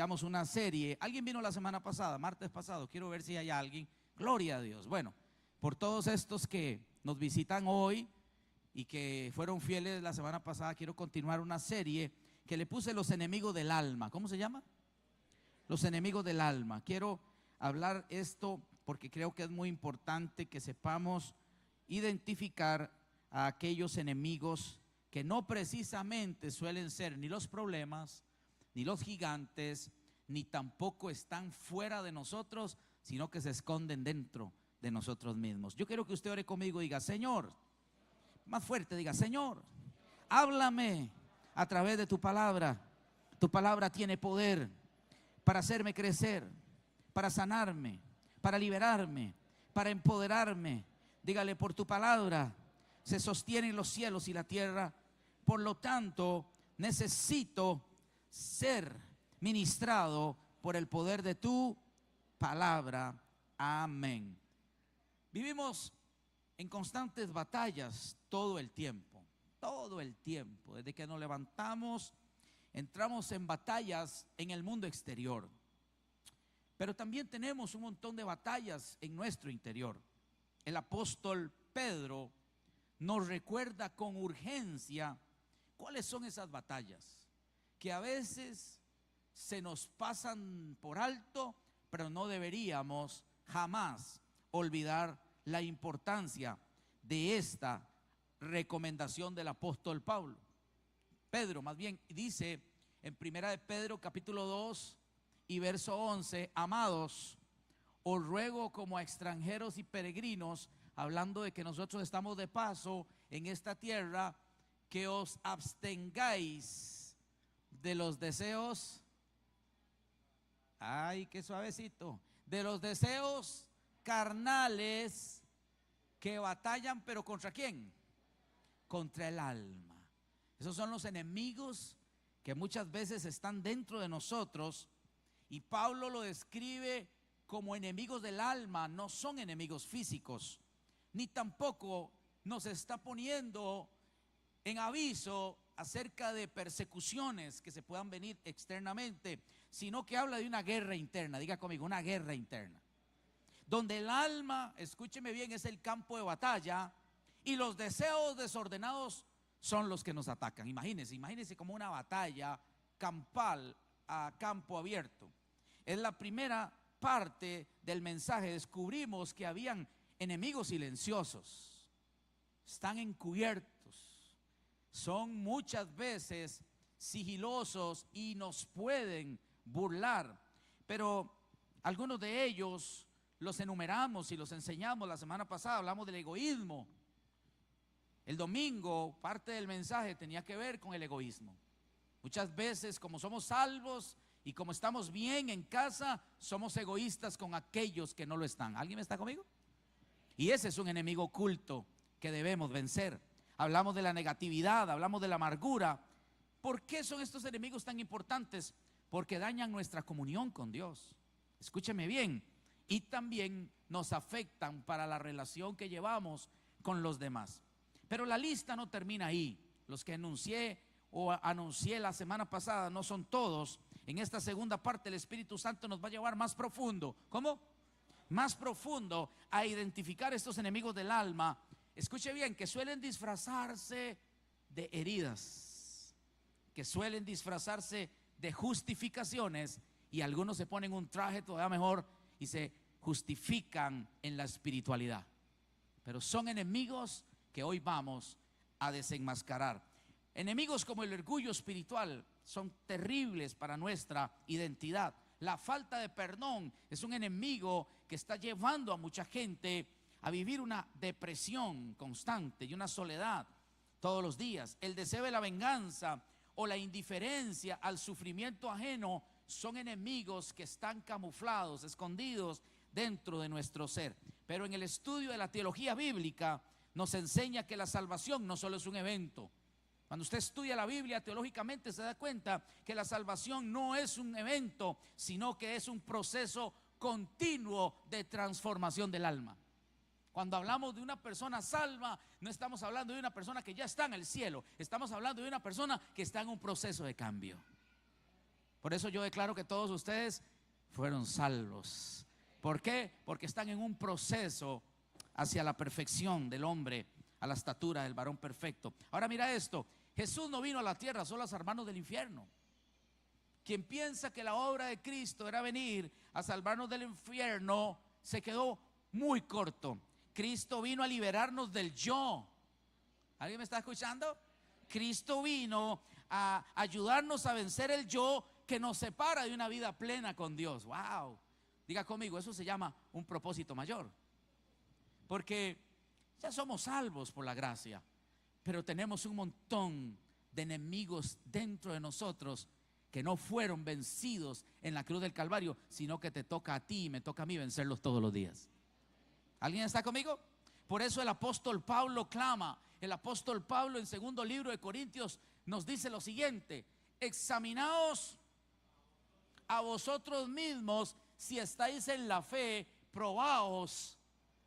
iniciamos una serie. ¿Alguien vino la semana pasada, martes pasado? Quiero ver si hay alguien. Gloria a Dios. Bueno, por todos estos que nos visitan hoy y que fueron fieles la semana pasada, quiero continuar una serie que le puse los enemigos del alma. ¿Cómo se llama? Los enemigos del alma. Quiero hablar esto porque creo que es muy importante que sepamos identificar a aquellos enemigos que no precisamente suelen ser ni los problemas, ni los gigantes, ni tampoco están fuera de nosotros, sino que se esconden dentro de nosotros mismos. Yo quiero que usted ore conmigo y diga: Señor, más fuerte, diga: Señor, háblame a través de tu palabra. Tu palabra tiene poder para hacerme crecer, para sanarme, para liberarme, para empoderarme. Dígale: por tu palabra se sostienen los cielos y la tierra. Por lo tanto, necesito ser ministrado por el poder de tu palabra. Amén. Vivimos en constantes batallas todo el tiempo. Todo el tiempo. Desde que nos levantamos, entramos en batallas en el mundo exterior. Pero también tenemos un montón de batallas en nuestro interior. El apóstol Pedro nos recuerda con urgencia cuáles son esas batallas que a veces se nos pasan por alto, pero no deberíamos jamás olvidar la importancia de esta recomendación del apóstol Pedro, más bien, dice en primera de Pedro capítulo 2 y verso 11: amados, os ruego como a extranjeros y peregrinos, hablando de que nosotros estamos de paso en esta tierra, que os abstengáis de los deseos, ay, qué suavecito, de los deseos carnales que batallan, pero ¿contra quién? Contra el alma. Esos son los enemigos que muchas veces están dentro de nosotros, y Pablo lo describe como enemigos del alma. No son enemigos físicos, ni tampoco nos está poniendo en aviso acerca de persecuciones que se puedan venir externamente, sino que habla de una guerra interna. Diga conmigo: una guerra interna, donde el alma, escúcheme bien, es el campo de batalla y los deseos desordenados son los que nos atacan. Imagínense como una batalla campal a campo abierto. Es la primera parte del mensaje. Descubrimos que habían enemigos silenciosos, están encubiertos, son muchas veces sigilosos y nos pueden burlar, pero algunos de ellos los enumeramos y los enseñamos la semana pasada. Hablamos del egoísmo. El domingo parte del mensaje tenía que ver con el egoísmo. Muchas veces, como somos salvos y como estamos bien en casa, somos egoístas con aquellos que no lo están. ¿Alguien está conmigo? Y ese es un enemigo oculto que debemos vencer. Hablamos de la negatividad, hablamos de la amargura. ¿Por qué son estos enemigos tan importantes? Porque dañan nuestra comunión con Dios. Escúcheme bien. Y también nos afectan para la relación que llevamos con los demás. Pero la lista no termina ahí. Los que enuncié o anuncié la semana pasada no son todos. En esta segunda parte el Espíritu Santo nos va a llevar más profundo. ¿Cómo? Más profundo a identificar estos enemigos del alma. Escuche bien, que suelen disfrazarse de heridas, que suelen disfrazarse de justificaciones, y algunos se ponen un traje todavía mejor y se justifican en la espiritualidad. Pero son enemigos que hoy vamos a desenmascarar. Enemigos como el orgullo espiritual son terribles para nuestra identidad. La falta de perdón es un enemigo que está llevando a mucha gente a vivir una depresión constante y una soledad todos los días. El deseo de la venganza o la indiferencia al sufrimiento ajeno son enemigos que están camuflados, escondidos dentro de nuestro ser. Pero en el estudio de la teología bíblica nos enseña que la salvación no solo es un evento. Cuando usted estudia la Biblia teológicamente, se da cuenta que la salvación no es un evento, sino que es un proceso continuo de transformación del alma. Cuando hablamos de una persona salva, no estamos hablando de una persona que ya está en el cielo. Estamos hablando de una persona que está en un proceso de cambio. Por eso yo declaro que todos ustedes fueron salvos. ¿Por qué? Porque están en un proceso hacia la perfección del hombre, a la estatura del varón perfecto. Ahora mira esto, Jesús no vino a la tierra solo a salvarnos del infierno. Quien piensa que la obra de Cristo era venir a salvarnos del infierno, se quedó muy corto. Cristo vino a liberarnos del yo. ¿Alguien me está escuchando? Cristo vino a ayudarnos a vencer el yo que nos separa de una vida plena con Dios. Wow. Diga conmigo, eso se llama un propósito mayor. Porque ya somos salvos por la gracia, pero tenemos un montón de enemigos dentro de nosotros que no fueron vencidos en la cruz del Calvario, sino que te toca a ti y me toca a mí vencerlos todos los días. ¿Alguien está conmigo? Por eso el apóstol Pablo clama. El apóstol Pablo en segundo libro de Corintios nos dice lo siguiente: examinaos a vosotros mismos si estáis en la fe, probaos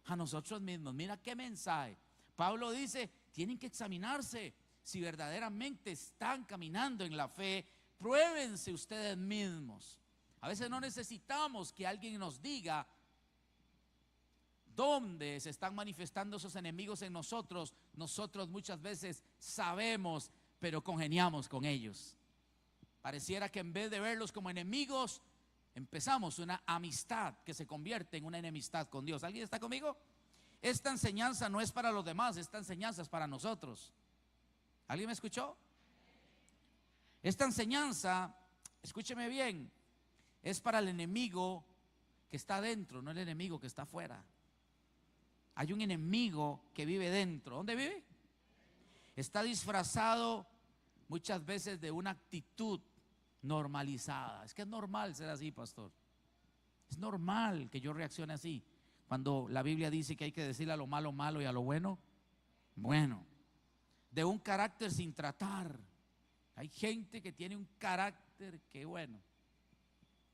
a nosotros mismos. Mira qué mensaje. Pablo dice, tienen que examinarse si verdaderamente están caminando en la fe. Pruébense ustedes mismos. A veces no necesitamos que alguien nos diga dónde se están manifestando esos enemigos en nosotros. Nosotros muchas veces sabemos, pero congeniamos con ellos. Pareciera que en vez de verlos como enemigos, empezamos una amistad que se convierte en una enemistad con Dios. ¿Alguien está conmigo? Esta enseñanza no es para los demás, esta enseñanza es para nosotros. ¿Alguien me escuchó? Esta enseñanza, escúcheme bien, es para el enemigo que está adentro, no el enemigo que está afuera. Hay un enemigo que vive dentro. ¿Dónde vive? Está disfrazado muchas veces de una actitud normalizada. Es que es normal ser así, pastor. Es normal que yo reaccione así. Cuando la Biblia dice que hay que decirle a lo malo, malo y a lo bueno, bueno. De un carácter sin tratar. Hay gente que tiene un carácter que, bueno,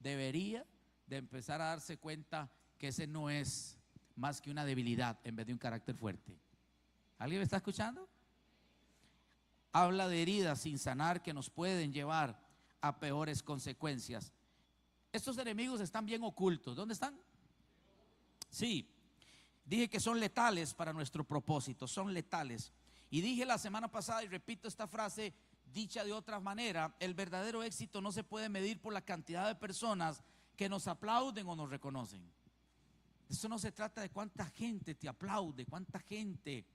debería de empezar a darse cuenta que ese no es más que una debilidad en vez de un carácter fuerte. ¿Alguien me está escuchando? Habla de heridas sin sanar que nos pueden llevar a peores consecuencias. Estos enemigos están bien ocultos. ¿Dónde están? Sí, dije que son letales para nuestro propósito, son letales. Y dije la semana pasada, y repito esta frase dicha de otra manera: el verdadero éxito no se puede medir por la cantidad de personas que nos aplauden o nos reconocen. Eso no se trata de cuánta gente te aplaude, cuánta gente,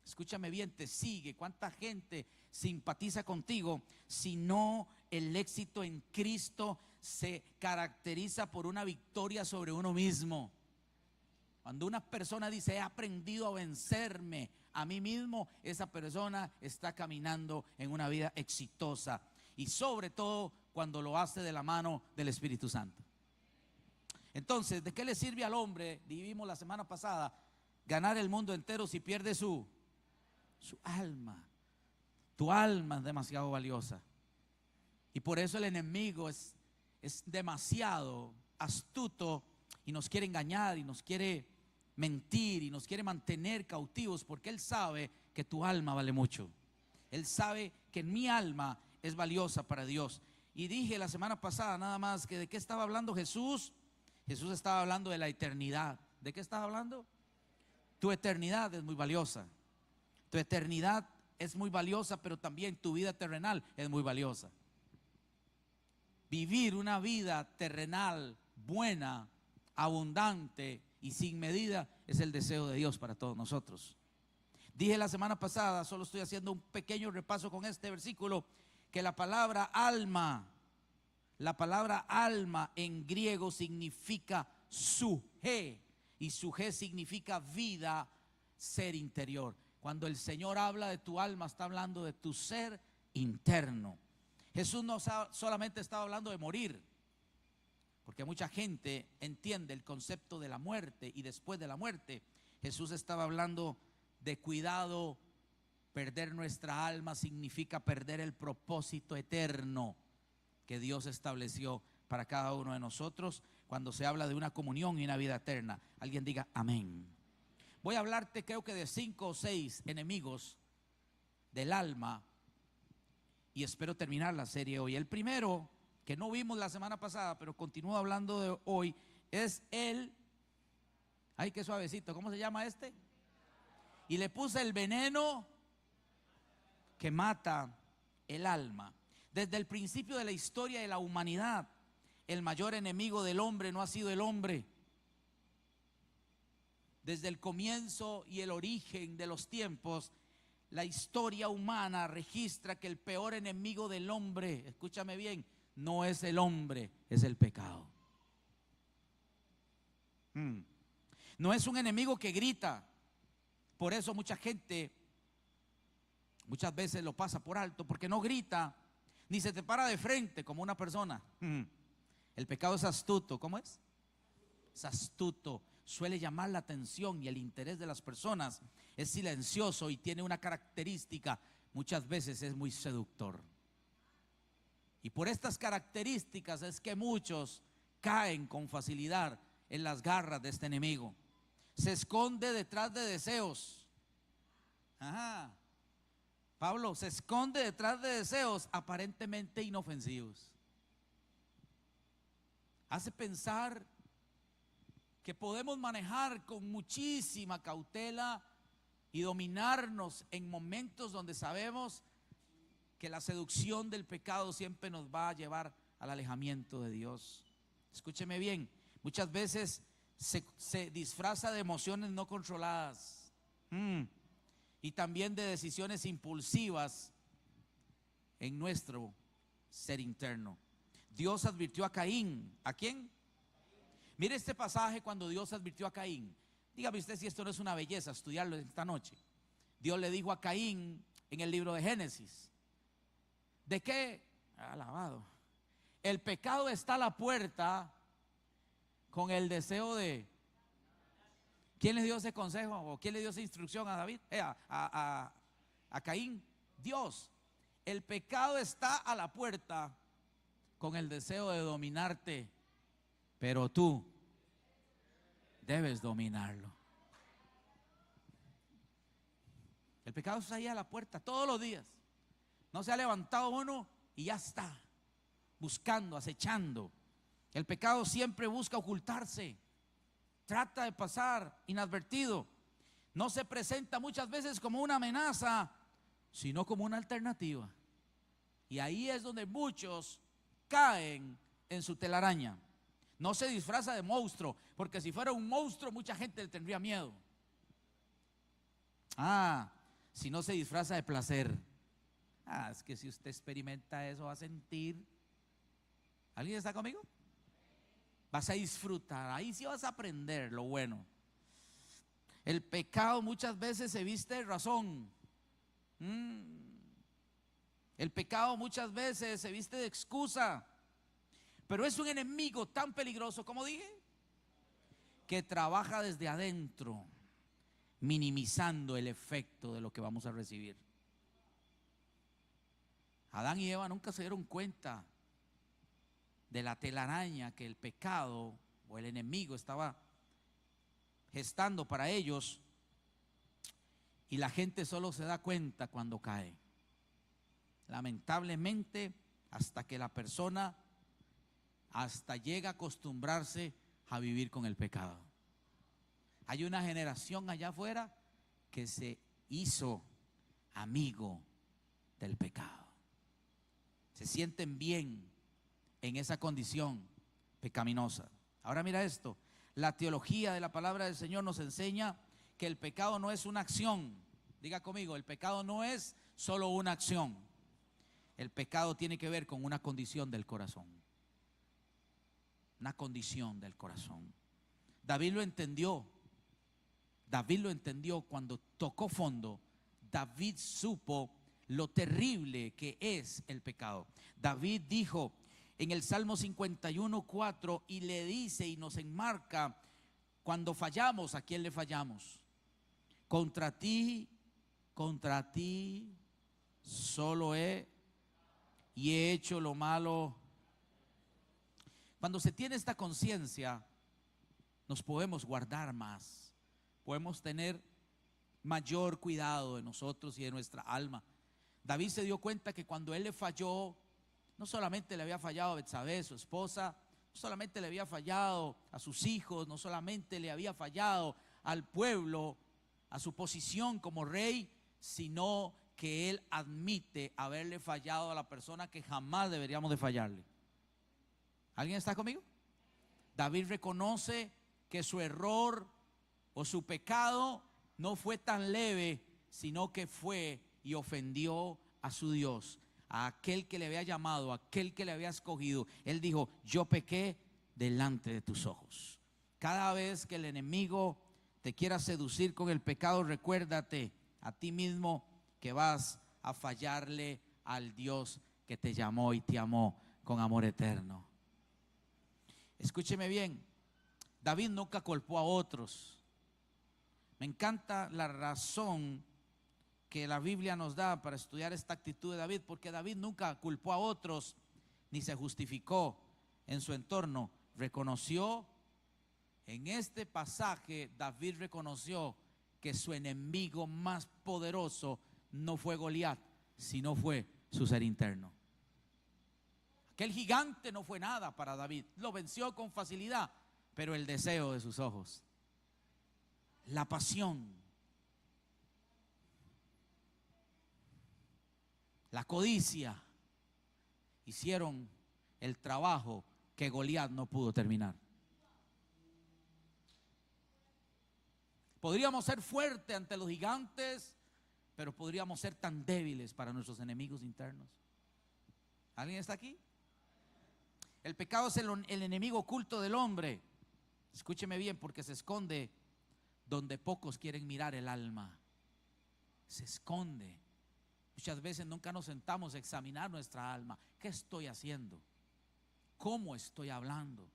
escúchame bien, te sigue, cuánta gente simpatiza contigo, sino el éxito en Cristo se caracteriza por una victoria sobre uno mismo. Cuando una persona dice, he aprendido a vencerme a mí mismo, esa persona está caminando en una vida exitosa. Y sobre todo cuando lo hace de la mano del Espíritu Santo. Entonces, ¿de qué le sirve al hombre? Dijimos la semana pasada, ganar el mundo entero si pierde su alma. Tu alma es demasiado valiosa. Y por eso el enemigo es demasiado astuto y nos quiere engañar y nos quiere mentir y nos quiere mantener cautivos, porque él sabe que tu alma vale mucho. Él sabe que mi alma es valiosa para Dios. Y dije la semana pasada nada más que de qué estaba hablando Jesús. Jesús estaba hablando de la eternidad. ¿De qué estaba hablando? Tu eternidad es muy valiosa. Tu eternidad es muy valiosa, pero también tu vida terrenal es muy valiosa. Vivir una vida terrenal buena, abundante y sin medida es el deseo de Dios para todos nosotros. Dije la semana pasada, solo estoy haciendo un pequeño repaso con este versículo, que la palabra alma en griego significa suje, y suje significa vida, ser interior. Cuando el Señor habla de tu alma, está hablando de tu ser interno. Jesús no solamente estaba hablando de morir, porque mucha gente entiende el concepto de la muerte y después de la muerte. Jesús estaba hablando de cuidado. Perder nuestra alma significa perder el propósito eterno que Dios estableció para cada uno de nosotros cuando se habla de una comunión y una vida eterna. Alguien diga amén. Voy a hablarte creo que de 5 o 6 enemigos del alma y espero terminar la serie hoy. El primero que no vimos la semana pasada, pero continúo hablando de hoy, es el, ay, qué suavecito, ¿cómo se llama este? Y le puse el veneno que mata el alma. Desde el principio de la historia de la humanidad, el mayor enemigo del hombre no ha sido el hombre. Desde el comienzo y el origen de los tiempos, la historia humana registra que el peor enemigo del hombre, escúchame bien, no es el hombre, es el pecado. No es un enemigo que grita. Por eso mucha gente muchas veces lo pasa por alto, porque no grita ni se te para de frente como una persona. El pecado es astuto. ¿Cómo es? Es astuto, suele llamar la atención y el interés de las personas. Es silencioso y tiene una característica, muchas veces es muy seductor. Y por estas características es que muchos caen con facilidad en las garras de este enemigo. Se esconde detrás de deseos. Ajá. Pablo, se esconde detrás de deseos aparentemente inofensivos. Hace pensar que podemos manejar con muchísima cautela y dominarnos en momentos donde sabemos que la seducción del pecado siempre nos va a llevar al alejamiento de Dios. Escúcheme bien, muchas veces se disfraza de emociones no controladas y también de decisiones impulsivas en nuestro ser interno. Dios advirtió a Caín. ¿A quién? Mire este pasaje cuando Dios advirtió a Caín. Dígame usted si esto no es una belleza estudiarlo esta noche. Dios le dijo a Caín en el libro de Génesis: ¿de qué? Alabado. El pecado está a la puerta con el deseo de... ¿Quién le dio ese consejo o quién le dio esa instrucción a David? A Caín. Dios. El pecado está a la puerta con el deseo de dominarte, pero tú debes dominarlo. El pecado está ahí a la puerta todos los días. No se ha levantado uno y ya está buscando, acechando. El pecado siempre busca ocultarse, trata de pasar inadvertido. No se presenta muchas veces como una amenaza, sino como una alternativa. Y ahí es donde muchos caen en su telaraña. No se disfraza de monstruo, porque si fuera un monstruo mucha gente le tendría miedo. Si no se disfraza de placer. Es que si usted experimenta eso va a sentir. ¿Alguien está conmigo? Vas a disfrutar, ahí sí vas a aprender lo bueno. El pecado muchas veces se viste de razón. El pecado muchas veces se viste de excusa. Pero es un enemigo tan peligroso, como dije, que trabaja desde adentro, minimizando el efecto de lo que vamos a recibir. Adán y Eva nunca se dieron cuenta de la telaraña que el pecado o el enemigo estaba gestando para ellos, y la gente solo se da cuenta cuando cae. Lamentablemente, hasta que la persona llega a acostumbrarse a vivir con el pecado. Hay una generación allá afuera que se hizo amigo del pecado. Se sienten bien en esa condición pecaminosa. Ahora mira esto, la teología de la palabra del Señor nos enseña que el pecado no es una acción. Diga conmigo, el pecado no es solo una acción. El pecado tiene que ver con una condición del corazón. Una condición del corazón. David lo entendió. David lo entendió cuando tocó fondo. David supo lo terrible que es el pecado. David dijo en el Salmo 51:4, y le dice y nos enmarca cuando fallamos, ¿a quién le fallamos? Contra ti solo he hecho lo malo. Cuando se tiene esta conciencia, nos podemos guardar más, podemos tener mayor cuidado de nosotros y de nuestra alma. David se dio cuenta que cuando él le falló, No solamente le había fallado a Betsabé, su esposa, no solamente le había fallado a sus hijos, no solamente le había fallado al pueblo, a su posición como rey, sino que él admite haberle fallado a la persona que jamás deberíamos de fallarle. ¿Alguien está conmigo? David reconoce que su error o su pecado no fue tan leve, sino que fue y ofendió a su Dios, a aquel que le había llamado, a aquel que le había escogido. Él dijo: yo pequé delante de tus ojos. Cada vez que el enemigo te quiera seducir con el pecado, recuérdate a ti mismo que vas a fallarle al Dios que te llamó y te amó con amor eterno. Escúcheme bien, David nunca culpó a otros. Me encanta la razón que la Biblia nos da para estudiar esta actitud de David, porque David nunca culpó a otros ni se justificó en su entorno. Reconoció, en este pasaje David reconoció que su enemigo más poderoso no fue Goliat, sino fue su ser interno. Aquel gigante no fue nada para David, lo venció con facilidad, pero el deseo de sus ojos, la pasión, la codicia, hicieron el trabajo que Goliat no pudo terminar. Podríamos ser fuertes ante los gigantes, pero podríamos ser tan débiles para nuestros enemigos internos. ¿Alguien está aquí? El pecado es el enemigo oculto del hombre. Escúcheme bien, porque se esconde donde pocos quieren mirar el alma. Se esconde. Muchas veces nunca nos sentamos a examinar nuestra alma. ¿Qué estoy haciendo? ¿Cómo estoy hablando?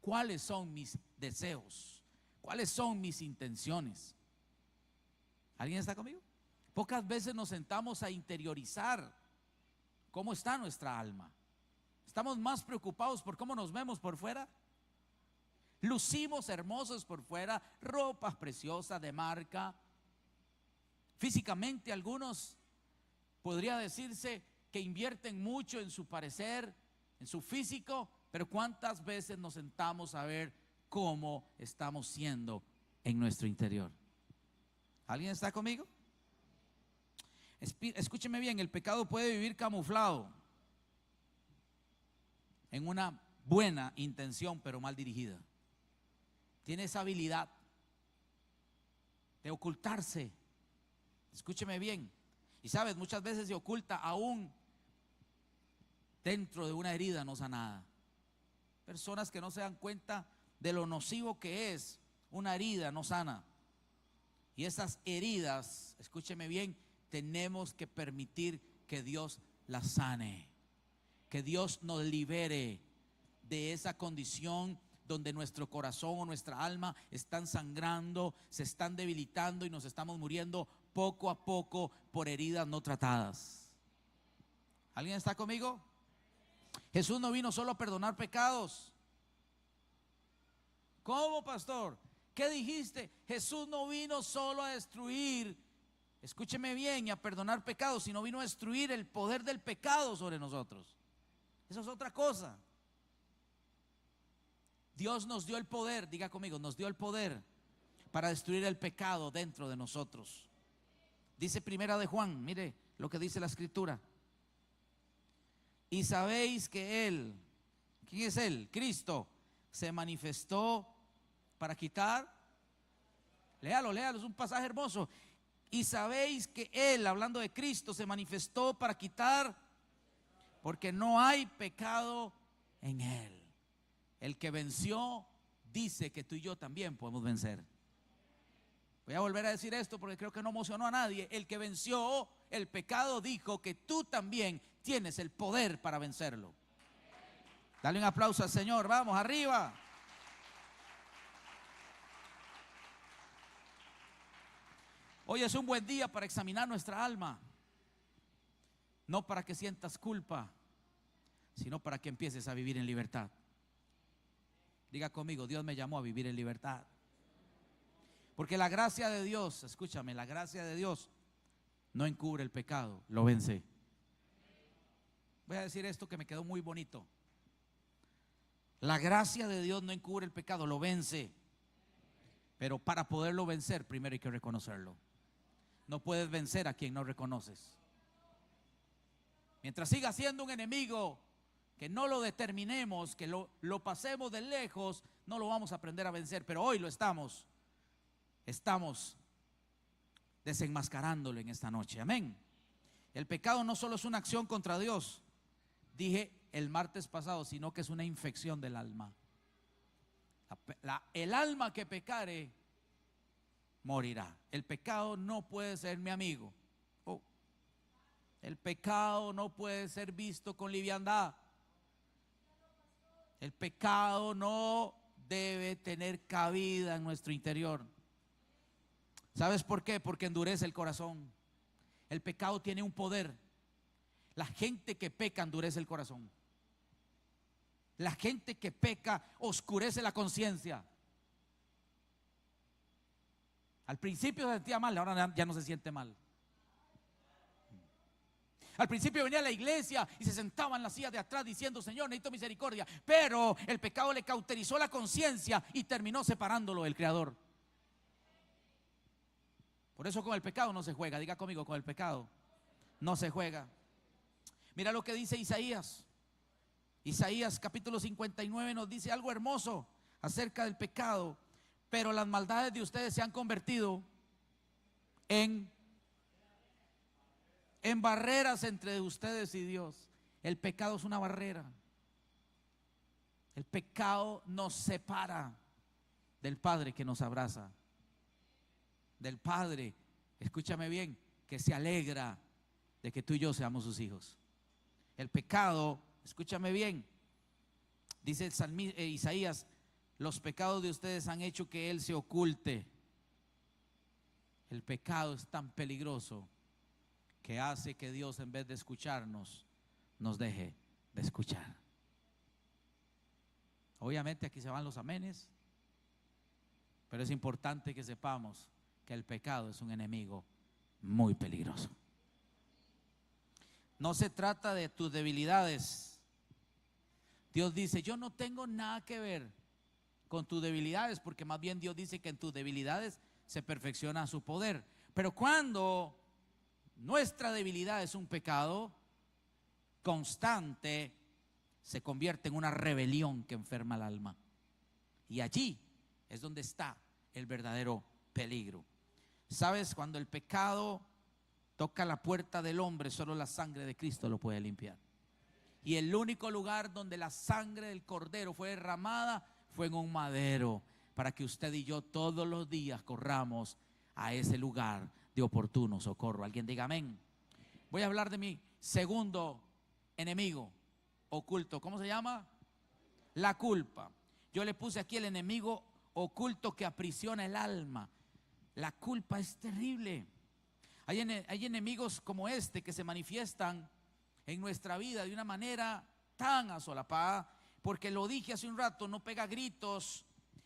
¿Cuáles son mis deseos? ¿Cuáles son mis intenciones? ¿Alguien está conmigo? Pocas veces nos sentamos a interiorizar cómo está nuestra alma. Estamos más preocupados por cómo nos vemos por fuera. Lucimos hermosos por fuera, ropas preciosas de marca. Físicamente algunos podría decirse que invierten mucho en su parecer, en su físico, pero ¿cuántas veces nos sentamos a ver cómo estamos siendo en nuestro interior? ¿Alguien está conmigo? Escúcheme bien, el pecado puede vivir camuflado en una buena intención, pero mal dirigida. Tiene esa habilidad de ocultarse. Escúcheme bien. Y sabes, muchas veces se oculta aún dentro de una herida no sanada. Personas que no se dan cuenta de lo nocivo que es una herida no sana. Y esas heridas, escúcheme bien, tenemos que permitir que Dios las sane. Que Dios nos libere de esa condición donde nuestro corazón o nuestra alma están sangrando, se están debilitando y nos estamos muriendo poco a poco por heridas no tratadas. ¿Alguien está conmigo? Jesús no vino solo a perdonar pecados. ¿Cómo, pastor? ¿Qué dijiste? Jesús no vino solo a destruir, escúcheme bien, y a perdonar pecados, sino vino a destruir el poder del pecado sobre nosotros. Eso es otra cosa. Dios nos dio el poder, diga conmigo, nos dio el poder para destruir el pecado dentro de nosotros. Dice Primera de Juan, mire lo que dice la escritura. Y sabéis que Él, ¿quién es Él? Cristo, se manifestó para quitar. Léalo, es un pasaje hermoso. Y sabéis que Él, hablando de Cristo, se manifestó para quitar, porque no hay pecado en Él. El que venció dice que tú y yo también podemos vencer. Voy a volver a decir esto porque creo que no emocionó a nadie. El que venció el pecado dijo que tú también tienes el poder para vencerlo. Dale un aplauso al Señor, vamos, arriba. Hoy es un buen día para examinar nuestra alma. No para que sientas culpa, sino para que empieces a vivir en libertad. Diga conmigo, Dios me llamó a vivir en libertad. Porque la gracia de Dios, escúchame, la gracia de Dios no encubre el pecado, lo vence. Voy a decir esto que me quedó muy bonito. La gracia de Dios no encubre el pecado, lo vence. Pero para poderlo vencer, primero hay que reconocerlo. No puedes vencer a quien no reconoces. Mientras siga siendo un enemigo, que no lo determinemos, que lo pasemos de lejos, no lo vamos a aprender a vencer. Pero hoy lo estamos desenmascarándolo en esta noche. Amén. El pecado no solo es una acción contra Dios, dije el martes pasado, sino que es una infección del alma. El alma que pecare morirá. El pecado no puede ser mi amigo. El pecado no puede ser visto con liviandad. El pecado no debe tener cabida en nuestro interior. ¿Sabes por qué? Porque endurece el corazón. El pecado tiene un poder. La gente que peca endurece el corazón. La gente que peca oscurece la conciencia. Al principio se sentía mal, ahora ya no se siente mal. Al principio venía a la iglesia y se sentaba en la silla de atrás diciendo: Señor, necesito misericordia. Pero el pecado le cauterizó la conciencia y terminó separándolo del Creador. Por eso con el pecado no se juega. Diga conmigo, con el pecado no se juega. Mira lo que dice Isaías. Isaías capítulo 59 nos dice algo hermoso acerca del pecado. Pero las maldades de ustedes se han convertido en barreras entre ustedes y Dios. El pecado es una barrera. El pecado nos separa del Padre que nos abraza, del Padre, escúchame bien, que se alegra de que tú y yo seamos sus hijos. El pecado, escúchame bien, dice Isaías: los pecados de ustedes han hecho que Él se oculte. El pecado es tan peligroso que hace que Dios, en vez de escucharnos, nos deje de escuchar. Obviamente aquí se van los amenes, pero es importante que sepamos que el pecado es un enemigo muy peligroso. No se trata de tus debilidades. Dios dice: yo no tengo nada que ver con tus debilidades, porque más bien Dios dice que en tus debilidades se perfecciona su poder. Pero cuando nuestra debilidad es un pecado constante, se convierte en una rebelión que enferma el alma. Y allí es donde está el verdadero peligro. ¿Sabes? Cuando el pecado toca la puerta del hombre, solo la sangre de Cristo lo puede limpiar. Y el único lugar donde la sangre del Cordero fue derramada fue en un madero, para que usted y yo todos los días corramos a ese lugar de oportuno socorro. Alguien diga amén. Voy a hablar de mi segundo enemigo oculto. ¿Cómo se llama? La culpa. Yo le puse aquí el enemigo oculto que aprisiona el alma. La culpa es terrible. Hay enemigos como este que se manifiestan en nuestra vida de una manera tan asolapada, porque lo dije hace un rato, no pega gritos,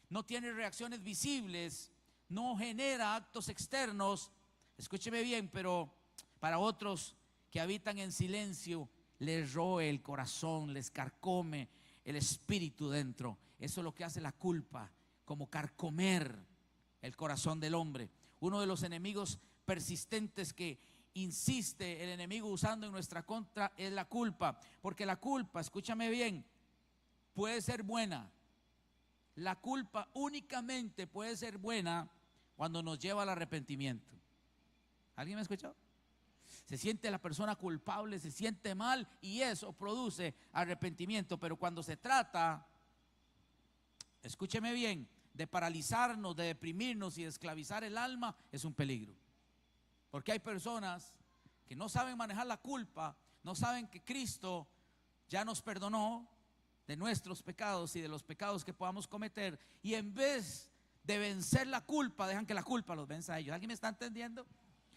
no tiene reacciones visibles, no genera actos externos. Escúcheme bien, pero para otros que habitan en silencio, les roe el corazón, les carcome el espíritu dentro. Eso es lo que hace la culpa, como carcomer el corazón del hombre. Uno de los enemigos persistentes que insiste el enemigo usando en nuestra contra es la culpa, porque la culpa, escúchame bien, puede ser buena. La culpa únicamente puede ser buena cuando nos lleva al arrepentimiento. ¿Alguien me ha escuchado? Se siente la persona culpable, se siente mal y eso produce arrepentimiento. Pero cuando se trata, escúcheme bien, de paralizarnos, de deprimirnos y de esclavizar el alma, es un peligro. Porque hay personas que no saben manejar la culpa, no saben que Cristo ya nos perdonó de nuestros pecados y de los pecados que podamos cometer, y en vez de vencer la culpa, dejan que la culpa los venza a ellos. ¿Alguien me está entendiendo?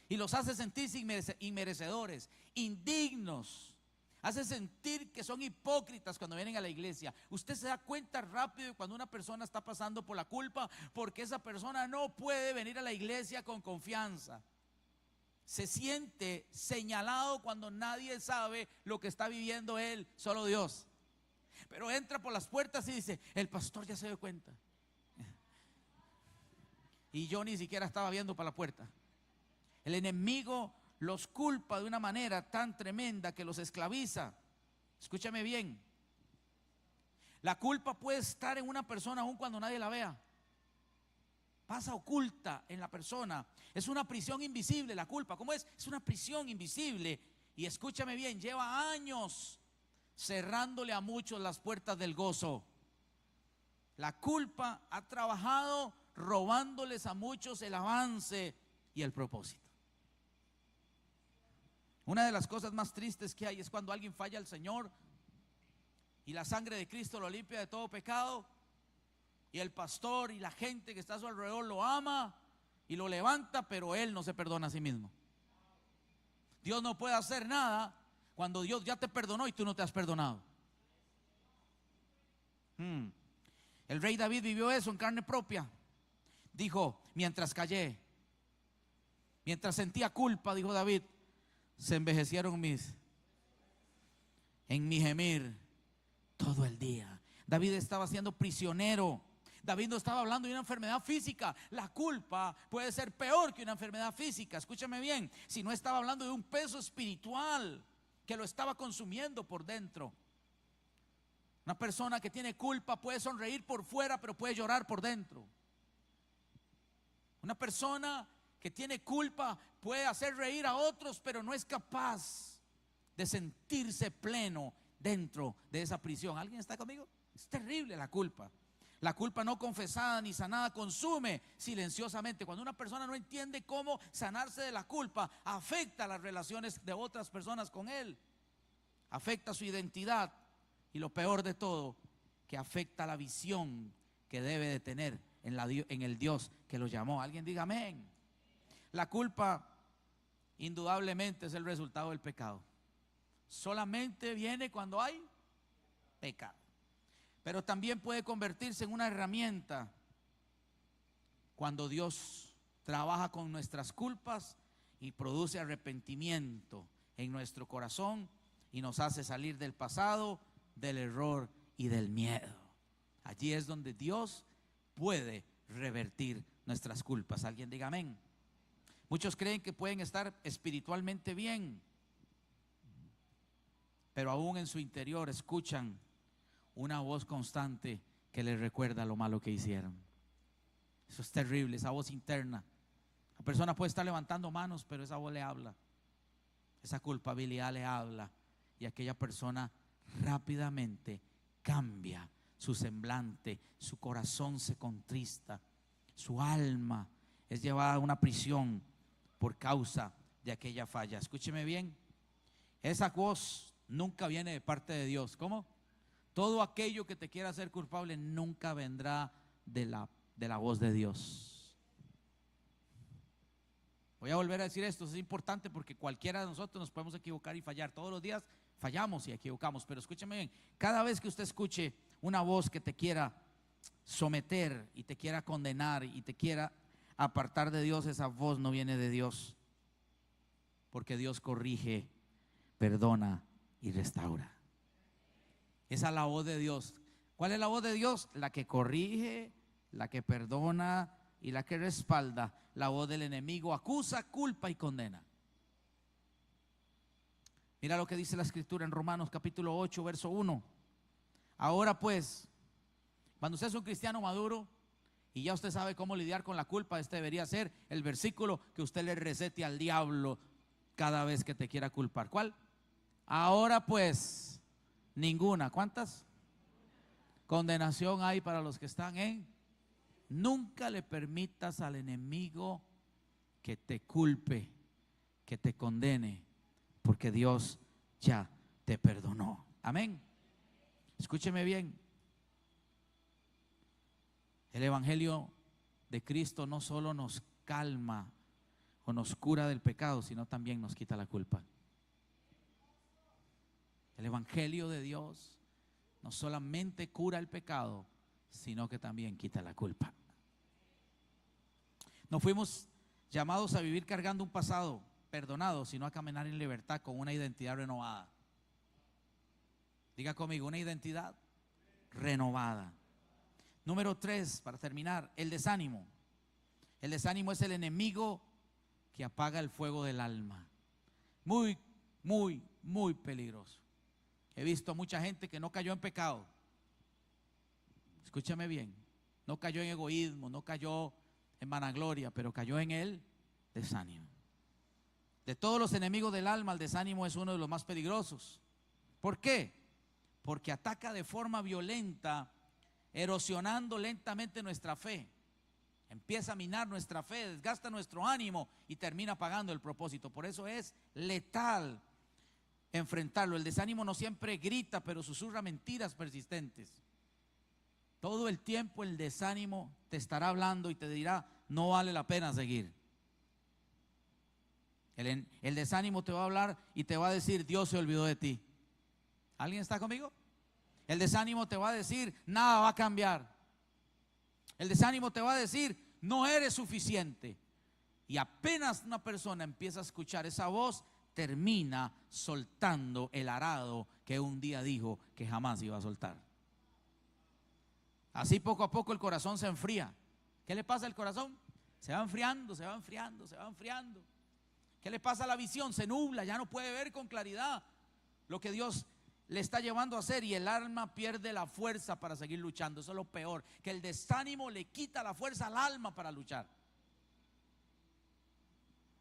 Y los hace sentirse inmerecedores, indignos, hace sentir que son hipócritas cuando vienen a la iglesia. Usted se da cuenta rápido cuando una persona está pasando por la culpa, porque esa persona no puede venir a la iglesia con confianza. se siente señalado cuando nadie sabe lo que está viviendo él, solo Dios. Pero entra por las puertas y dice: el pastor ya se dio cuenta. Y yo ni siquiera estaba viendo para la puerta. El enemigo los culpa de una manera tan tremenda que los esclaviza. Escúchame bien. La culpa puede estar en una persona aun cuando nadie la vea. Pasa oculta en la persona. Es una prisión invisible la culpa. ¿Cómo es? Es una prisión invisible. Y escúchame bien, lleva años cerrándole a muchos las puertas del gozo. La culpa ha trabajado robándoles a muchos el avance y el propósito. Una de las cosas más tristes que hay es cuando alguien falla al Señor y la sangre de Cristo lo limpia de todo pecado, y el pastor y la gente que está a su alrededor lo ama y lo levanta, pero él no se perdona a sí mismo. Dios no puede hacer nada cuando Dios ya te perdonó y tú no te has perdonado. El rey David vivió eso en carne propia. Dijo: mientras callé, mientras sentía culpa, dijo David, se envejecieron en mi gemir todo el día. David estaba siendo prisionero. David no estaba hablando de una enfermedad física. La culpa puede ser peor que una enfermedad física. Escúchame bien, si no estaba hablando de un peso espiritual que lo estaba consumiendo por dentro. Una persona que tiene culpa puede sonreír por fuera, pero puede llorar por dentro. Una persona que tiene culpa puede hacer reír a otros, pero no es capaz de sentirse pleno dentro de esa prisión. ¿Alguien está conmigo? Es terrible la culpa. La culpa no confesada ni sanada consume silenciosamente. Cuando una persona no entiende cómo sanarse de la culpa, afecta las relaciones de otras personas con él, afecta su identidad, y lo peor de todo, que afecta la visión que debe de tener en el Dios que lo llamó. Alguien diga amén. La culpa indudablemente es el resultado del pecado. Solamente viene cuando hay pecado. Pero también puede convertirse en una herramienta cuando Dios trabaja con nuestras culpas y produce arrepentimiento en nuestro corazón y nos hace salir del pasado, del error y del miedo. Allí es donde Dios puede revertir nuestras culpas. Alguien diga amén. Muchos creen que pueden estar espiritualmente bien, pero aún en su interior escuchan una voz constante que les recuerda lo malo que hicieron. Eso es terrible, esa voz interna. La persona puede estar levantando manos, pero esa voz le habla, esa culpabilidad le habla, y aquella persona rápidamente cambia su semblante, su corazón se contrista, su alma es llevada a una prisión por causa de aquella falla. Escúcheme bien, esa voz nunca viene de parte de Dios. ¿Cómo? Todo aquello que te quiera hacer culpable nunca vendrá de la voz de Dios. Voy a volver a decir esto, es importante porque cualquiera de nosotros nos podemos equivocar y fallar. Todos los días fallamos y equivocamos, pero escúcheme bien, cada vez que usted escuche una voz que te quiera someter y te quiera condenar y te quiera apartar de Dios, esa voz no viene de Dios, porque Dios corrige, perdona y restaura. Esa es la voz de Dios. ¿Cuál es la voz de Dios? La que corrige, la que perdona y la que respalda. La voz del enemigo acusa, culpa y condena. Mira lo que dice la escritura en Romanos capítulo 8 verso 1. Ahora pues, cuando usted es un cristiano maduro y ya usted sabe cómo lidiar con la culpa, este debería ser el versículo que usted le recete al diablo cada vez que te quiera culpar. ¿Cuál? Ahora pues, ninguna. ¿Cuántas? Condenación hay para los que están en. Nunca le permitas al enemigo que te culpe, que te condene, porque Dios ya te perdonó. Amén. Escúcheme bien. El evangelio de Cristo no solo nos calma o nos cura del pecado, sino también nos quita la culpa. El evangelio de Dios no solamente cura el pecado, sino que también quita la culpa. No fuimos llamados a vivir cargando un pasado perdonado, sino a caminar en libertad con una identidad renovada. Diga conmigo, una identidad renovada. Número 3, para terminar, el desánimo. El desánimo es el enemigo que apaga el fuego del alma. Muy, muy, muy peligroso. He visto mucha gente que no cayó en pecado. Escúchame bien, no cayó en egoísmo, no cayó en vanagloria, pero cayó en el desánimo. De todos los enemigos del alma, el desánimo es uno de los más peligrosos. ¿Por qué? Porque ataca de forma violenta, erosionando lentamente nuestra fe. Empieza a minar nuestra fe, desgasta nuestro ánimo y termina apagando el propósito. Por eso es letal enfrentarlo. El desánimo no siempre grita, pero susurra mentiras persistentes. Todo el tiempo el desánimo te estará hablando y te dirá, no vale la pena seguir. El desánimo te va a hablar y te va a decir, Dios se olvidó de ti. ¿Alguien está conmigo? El desánimo te va a decir, nada va a cambiar. El desánimo te va a decir, no eres suficiente. Y apenas una persona empieza a escuchar esa voz, termina soltando el arado que un día dijo que jamás iba a soltar. Así poco a poco el corazón se enfría. ¿Qué le pasa al corazón? Se va enfriando, se va enfriando, se va enfriando. ¿Qué le pasa a la visión? Se nubla, ya no puede ver con claridad lo que Dios le está llevando a hacer, y el alma pierde la fuerza para seguir luchando. Eso es lo peor, que el desánimo le quita la fuerza al alma para luchar.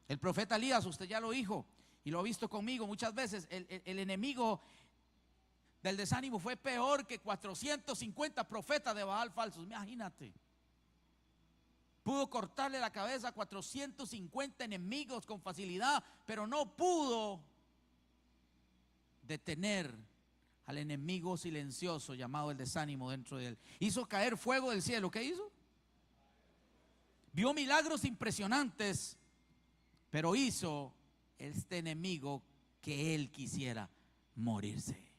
El profeta Elías, usted ya lo dijo y lo ha visto conmigo muchas veces, el enemigo del desánimo fue peor que 450 profetas de Baal falsos. Imagínate, pudo cortarle la cabeza a 450 enemigos con facilidad, pero no pudo detener al enemigo silencioso llamado el desánimo dentro de él. Hizo caer fuego del cielo. ¿Qué hizo? Vio milagros impresionantes, pero hizo este enemigo que él quisiera morirse.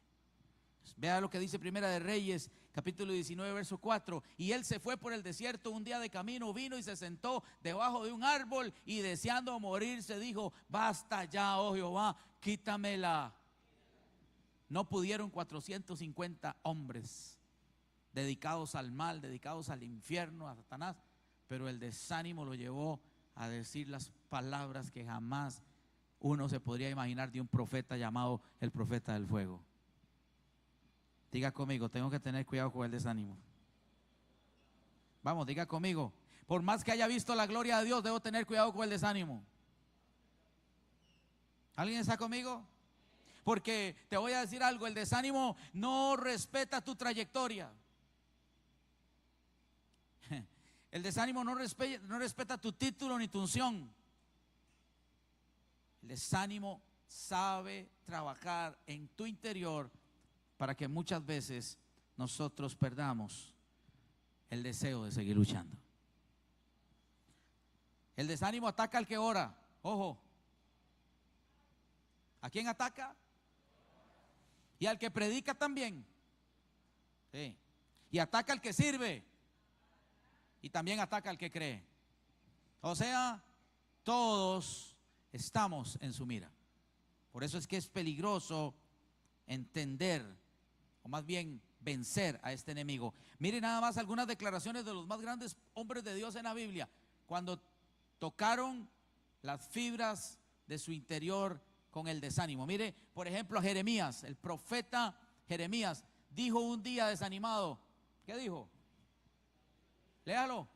Vea lo que dice Primera de Reyes, capítulo 19, verso 4. Y él se fue por el desierto un día de camino, vino y se sentó debajo de un árbol y deseando morirse dijo, basta ya, oh Jehová, quítamela. No pudieron 450 hombres dedicados al mal, dedicados al infierno, a Satanás, pero el desánimo lo llevó a decir las palabras que jamás uno se podría imaginar de un profeta llamado el profeta del fuego. Diga conmigo, tengo que tener cuidado con el desánimo. Vamos, diga conmigo, por más que haya visto la gloria de Dios, debo tener cuidado con el desánimo. ¿Alguien está conmigo? Porque te voy a decir algo, el desánimo no respeta tu trayectoria. El desánimo no respeta tu título ni tu unción. El desánimo sabe trabajar en tu interior para que muchas veces nosotros perdamos el deseo de seguir luchando. El desánimo ataca al que ora. Ojo. ¿A quién ataca? Y al que predica también. Sí. Y ataca al que sirve. Y también ataca al que cree. O sea, todos estamos en su mira. Por eso es que es peligroso entender, o más bien vencer a este enemigo. Mire nada más algunas declaraciones de los más grandes hombres de Dios en la Biblia, cuando tocaron las fibras de su interior con el desánimo. Mire, por ejemplo, a Jeremías, el profeta Jeremías, dijo un día desanimado, ¿qué dijo? Léalo.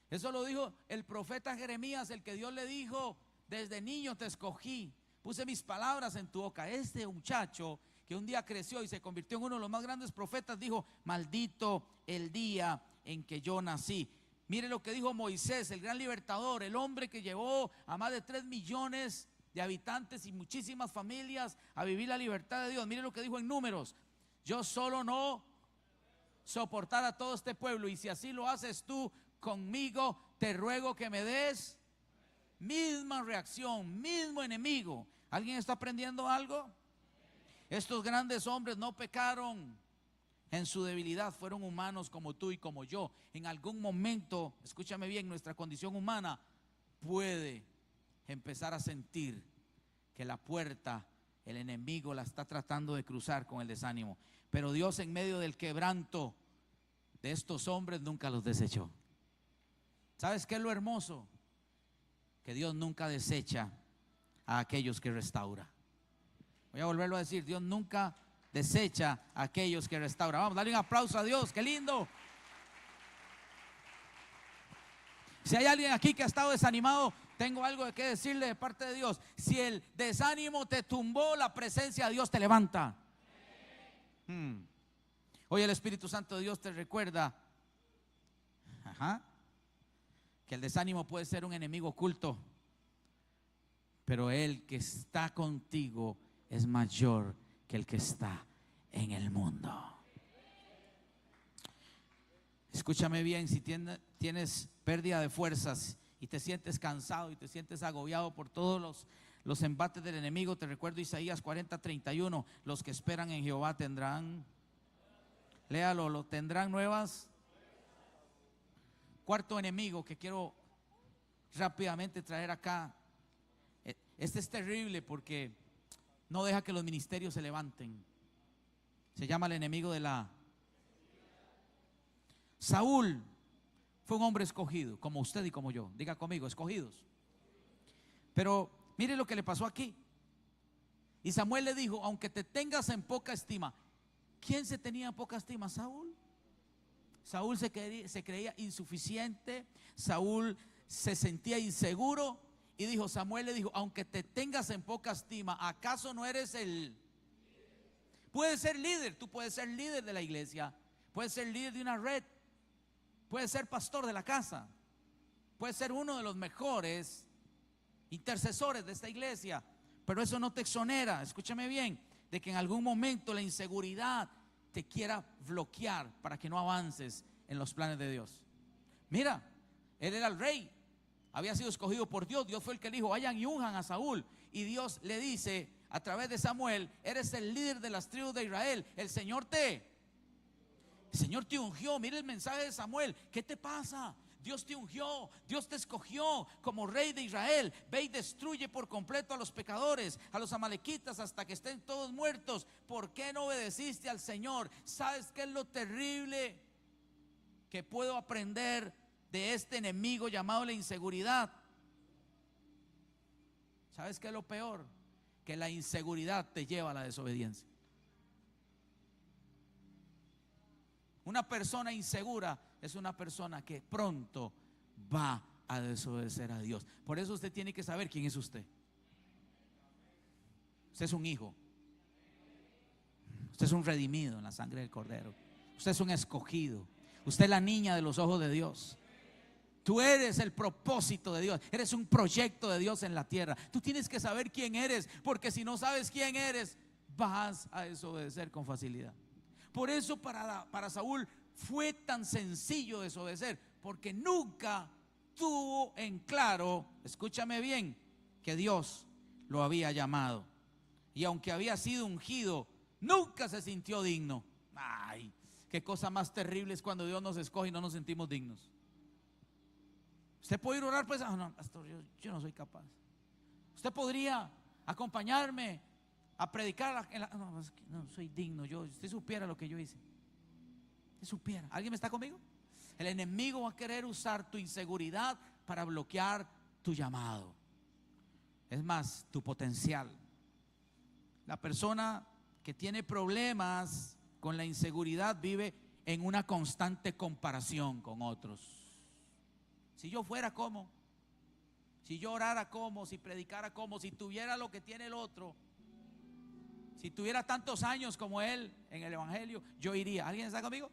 Eso lo dijo el profeta Jeremías, el que Dios le dijo, desde niño te escogí, puse mis palabras en tu boca. Este muchacho que un día creció y se convirtió en uno de los más grandes profetas, dijo, maldito el día en que yo nací. Mire lo que dijo Moisés, el gran libertador, el hombre que llevó a más de 3 millones de habitantes y muchísimas familias a vivir la libertad de Dios. Mire lo que dijo en Números, yo solo no soportar a todo este pueblo, y si así lo haces tú conmigo, te ruego que me des. Misma reacción, mismo enemigo. ¿Alguien está aprendiendo algo? Estos grandes hombres no pecaron en su debilidad, fueron humanos como tú y como yo. En algún momento, escúchame bien, nuestra condición humana puede empezar a sentir que la puerta, el enemigo la está tratando de cruzar con el desánimo. Pero Dios, en medio del quebranto de estos hombres, nunca los desechó. ¿Sabes qué es lo hermoso? Que Dios nunca desecha a aquellos que restaura. Voy a volverlo a decir: Dios nunca desecha a aquellos que restaura. Vamos, dale un aplauso a Dios, qué lindo. Si hay alguien aquí que ha estado desanimado, tengo algo que decirle de parte de Dios. Si el desánimo te tumbó, la presencia de Dios te levanta. Hoy el Espíritu Santo de Dios te recuerda que el desánimo puede ser un enemigo oculto, pero el que está contigo es mayor que el que está en el mundo. Escúchame bien, si tienes pérdida de fuerzas y te sientes cansado y te sientes agobiado por todos los embates del enemigo, te recuerdo Isaías 40:31, los que esperan en Jehová tendrán, léalo, lo tendrán nuevas. Cuarto enemigo que quiero rápidamente traer acá. Este es terrible porque no deja que los ministerios se levanten. Se llama el enemigo de la... Saúl fue un hombre escogido, como usted y como yo. Diga conmigo, escogidos. Pero mire lo que le pasó aquí. Y Samuel le dijo: aunque te tengas en poca estima. ¿Quién se tenía en poca estima? Saúl. Saúl se creía insuficiente. Saúl se sentía inseguro. Y dijo, Samuel le dijo: aunque te tengas en poca estima, ¿acaso no eres el? Puedes ser líder, tú puedes ser líder de la iglesia, puedes ser líder de una red, puedes ser pastor de la casa, puedes ser uno de los mejores intercesores de esta iglesia, pero eso no te exonera, escúchame bien, de que en algún momento la inseguridad te quiera bloquear para que no avances en los planes de Dios. Mira, él era el rey, había sido escogido por Dios. Dios fue el que le dijo: vayan y unjan a Saúl. Y Dios le dice a través de Samuel: eres el líder de las tribus de Israel. El Señor te ungió. Mire el mensaje de Samuel. ¿Qué te pasa? Dios te ungió, Dios te escogió como rey de Israel. Ve y destruye por completo a los pecadores, a los amalequitas, hasta que estén todos muertos. ¿Por qué no obedeciste al Señor? ¿Sabes qué es lo terrible que puedo aprender de este enemigo llamado la inseguridad? ¿Sabes qué es lo peor? Que la inseguridad te lleva a la desobediencia. Una persona insegura es una persona que pronto va a desobedecer a Dios. Por eso usted tiene que saber quién es usted. Usted es un hijo. Usted es un redimido en la sangre del Cordero. Usted es un escogido. Usted es la niña de los ojos de Dios. Tú eres el propósito de Dios. Eres un proyecto de Dios en la tierra. Tú tienes que saber quién eres, porque si no sabes quién eres, vas a desobedecer con facilidad. Por eso para Saúl fue tan sencillo desobedecer, porque nunca tuvo en claro, escúchame bien, que Dios lo había llamado. Y aunque había sido ungido, nunca se sintió digno. Ay, qué cosa más terrible es cuando Dios nos escoge y no nos sentimos dignos. Usted puede ir a orar, pues, no, pastor, yo no soy capaz. Usted podría acompañarme a predicar no soy digno. Usted supiera lo que yo hice. Usted supiera. ¿Alguien me está conmigo? El enemigo va a querer usar tu inseguridad para bloquear tu llamado. Es más, tu potencial. La persona que tiene problemas con la inseguridad vive en una constante comparación con otros. Si yo fuera como, si yo orara como, si predicara como, si tuviera lo que tiene el otro, si tuviera tantos años como él en el evangelio, yo iría. ¿Alguien está conmigo?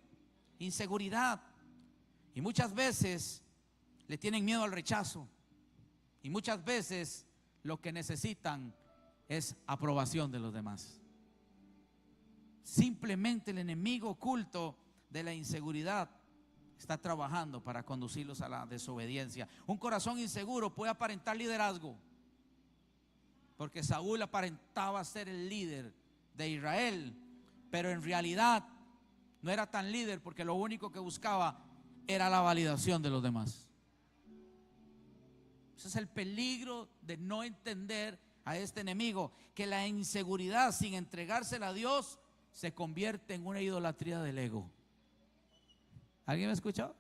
Inseguridad. Y muchas veces le tienen miedo al rechazo. Y muchas veces lo que necesitan es aprobación de los demás. Simplemente el enemigo oculto de la inseguridad está trabajando para conducirlos a la desobediencia. Un corazón inseguro puede aparentar liderazgo, porque Saúl aparentaba ser el líder de Israel, pero en realidad no era tan líder, porque lo único que buscaba era la validación de los demás. Ese es el peligro de no entender a este enemigo, que la inseguridad sin entregársela a Dios se convierte en una idolatría del ego. ¿Alguien me escuchó?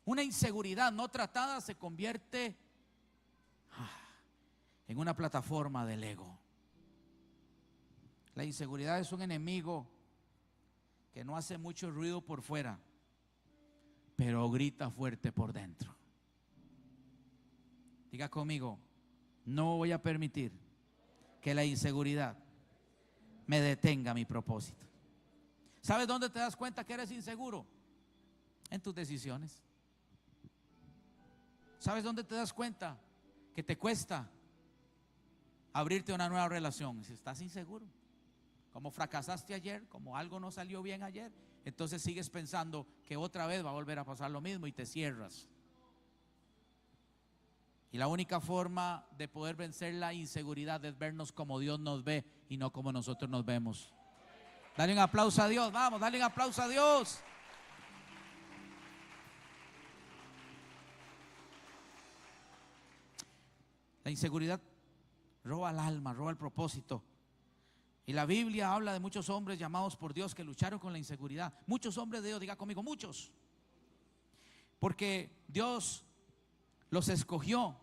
Una inseguridad no tratada se convierte en una plataforma del ego. La inseguridad es un enemigo que no hace mucho ruido por fuera, pero grita fuerte por dentro. Diga conmigo: no voy a permitir que la inseguridad me detenga mi propósito. ¿Sabes dónde te das cuenta que eres inseguro? En tus decisiones. ¿Sabes dónde te das cuenta que te cuesta abrirte a una nueva relación? Si estás inseguro, como fracasaste ayer, como algo no salió bien ayer, entonces sigues pensando que otra vez va a volver a pasar lo mismo y te cierras. Y la única forma de poder vencer la inseguridad es vernos como Dios nos ve y no como nosotros nos vemos. Dale un aplauso a Dios, vamos, dale un aplauso a Dios. La inseguridad roba el alma, roba el propósito. Y la Biblia habla de muchos hombres llamados por Dios que lucharon con la inseguridad. Muchos hombres de Dios, diga conmigo, muchos. Porque Dios los escogió.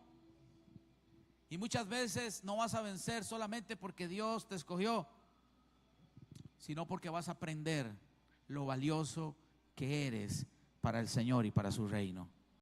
Y muchas veces no vas a vencer solamente porque Dios te escogió, sino porque vas a aprender lo valioso que eres para el Señor y para su reino.